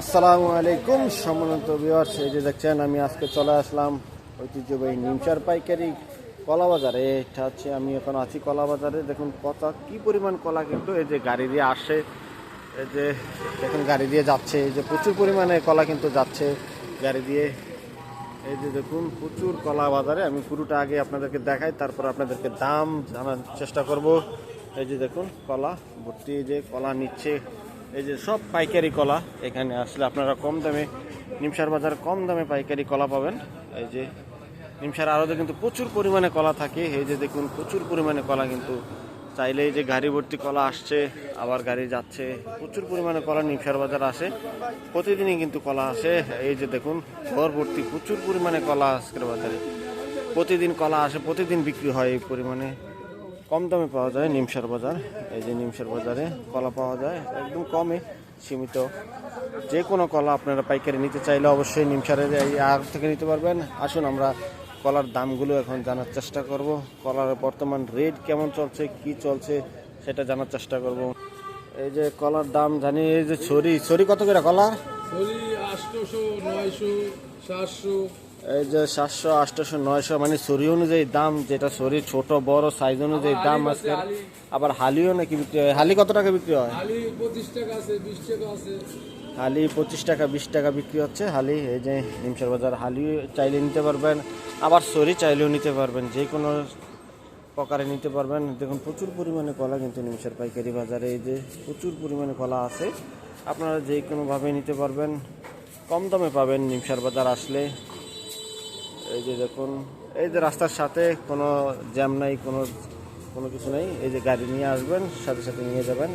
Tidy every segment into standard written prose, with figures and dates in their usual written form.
আসসালামু আলাইকুম সম্মানিত ভিউয়ার্স, এই যে দেখছেন আমি আজকে চলে আসলাম ঐতিহ্যবাহী নিমচার পাইকারি কলা বাজারে। এটা হচ্ছে আমি এখন আছি কলা বাজারে। দেখুন কি পরিমাণ কলা, কিন্তু এই যে গাড়ি দিয়ে আসে, এই যে দেখুন গাড়ি দিয়ে যাচ্ছে, এই যে প্রচুর পরিমাণে কলা কিন্তু যাচ্ছে গাড়ি দিয়ে। এই যে দেখুন প্রচুর কলা বাজারে। আমি পুরোটা আগে আপনাদেরকে দেখাই, তারপর আপনাদেরকে দাম জানার চেষ্টা করব। এই যে দেখুন কলা ভর্তি, এই যে কলা নিচ্ছে, এই যে সব পাইকারি কলা। এখানে আসলে আপনারা কম দামে, নিমসার বাজার কম দামে পাইকারি কলা পাবেন। এই যে নিমসার আড়তে কিন্তু প্রচুর পরিমাণে কলা থাকে। এই যে দেখুন প্রচুর পরিমাণে কলা, কিন্তু চাইলে এই যে গাড়ি ভর্তি কলা আসছে, আবার গাড়ি যাচ্ছে। প্রচুর পরিমাণে কলা নিমসার বাজার আসে, প্রতিদিনই কিন্তু কলা আসে। এই যে দেখুন ঘর ভর্তি প্রচুর পরিমাণে কলা আজকের বাজারে। প্রতিদিন কলা আসে, প্রতিদিন বিক্রি হয়। এই পরিমাণে কম দামে পাওয়া যায় নিমসার বাজার। এই যে নিমসার বাজারে কলা পাওয়া যায় একদম কমে, সীমিত। যে কোনো কলা আপনারা পাইকারি নিতে চাইলে অবশ্যই নিমসারের এই আড়ত থেকে নিতে পারবেন। আসুন আমরা কলার দামগুলো এখন জানার চেষ্টা করব। কলার বর্তমান রেট কেমন চলছে, কি চলছে সেটা জানার চেষ্টা করব। এই যে কলার দাম জানি, এই যে ছড়ি কত করে কলা? 800, 900, 700। এই যে 700, 800, 900, মানে ছড়ি অনুযায়ী দাম। যেটা ছড়ি ছোট বড় সাইজ অনুযায়ী দাম আজকে। আবার হালিও নাকি বিক্রি হয়? হালি কত টাকা বিক্রি হয়? হালি 25 টাকা আছে, 20 টাকা আছে। হালি 25 টাকা, 20 টাকা বিক্রি হচ্ছে হালি। এই যে নিমসার বাজার হালি চাইলে নিতে পারবেন, আবার ছড়ি চাইলেও নিতে পারবেন, যে কোনো প্রকারে নিতে পারবেন। দেখুন প্রচুর পরিমাণে কলা কিন্তু নিমসার পাইকারি বাজারে। এই যে প্রচুর পরিমাণে কলা আছে, আপনারা যে কোনোভাবে নিতে পারবেন, কম দামে পাবেন নিমসার বাজার আসলে। এই যে দেখুন, এই যে রাস্তার সাথে কোনো জ্যাম নাই, কোনো কিছু নেই। এই যে গাড়ি নিয়ে আসবেন, সাথে সাথে নিয়ে যাবেন।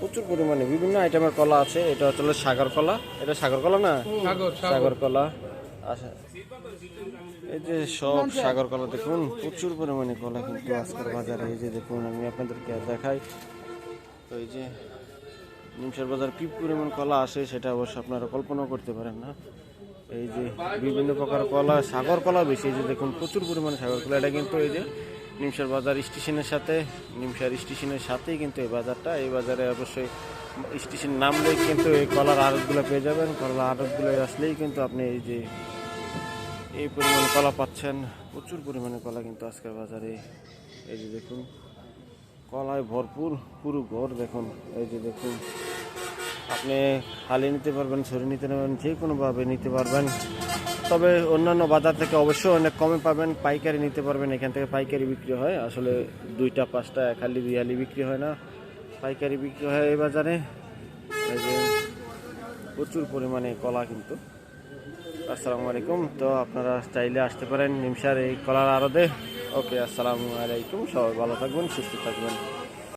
প্রচুর পরিমাণে বিভিন্ন আইটেমের কলা আছে। এটা হচ্ছে সাগর কলা। এটা সাগর কলা না? সাগর কলা। আচ্ছা, এই যে সব সাগর কলা। দেখুন প্রচুর পরিমাণে কলা কিন্তু আজকের বাজারে। এই যে দেখুন আমি আপনাদেরকে দেখাই। তো এই যে নিমসার বাজার কি পরিমাণ কলা আসে সেটা অবশ্য আপনারা কল্পনা করতে পারেন না। এই যে বিভিন্ন প্রকার কলা, সাগর কলা বেশি। এই যে দেখুন প্রচুর পরিমাণে সাগর কলা। এটা কিন্তু এই যে নিমসার বাজার স্টেশনের সাথে, নিমসার স্টেশনের সাথেই কিন্তু এই বাজারটা। এই বাজারে অবশ্যই স্টেশন নামলেই কিন্তু এই কলার আড়তগুলো পেয়ে যাবেন। কলার আড়তগুলো আসলেই কিন্তু আপনি এই যে এই পরিমাণে কলা পাচ্ছেন। প্রচুর পরিমাণে কলা কিন্তু আজকের বাজারে। এই যে দেখুন কলায় ভরপুর পুরো ঘর। দেখুন এই যে দেখুন, আপনি হালি নিতে পারবেন, ছড়ি নিতে পারবেন, যে কোনোভাবে নিতে পারবেন। তবে অন্যান্য বাজার থেকে অবশ্যই অনেক কমে পাবেন। পাইকারি নিতে পারবেন, এখান থেকে পাইকারি বিক্রি হয়। আসলে 2টা 5টা 1 হালি 2 হালি বিক্রি হয় না, পাইকারি বিক্রি হয় এই বাজারে। এই যে প্রচুর পরিমাণে কলা কিন্তু। আসসালামু আলাইকুম। তো আপনারা চাইলে আসতে পারেন নিমসার এই কলার আড়তে। ওকে, আসসালামু আলাইকুম। সবাই ভালো থাকবেন, সুস্থ থাকবেন।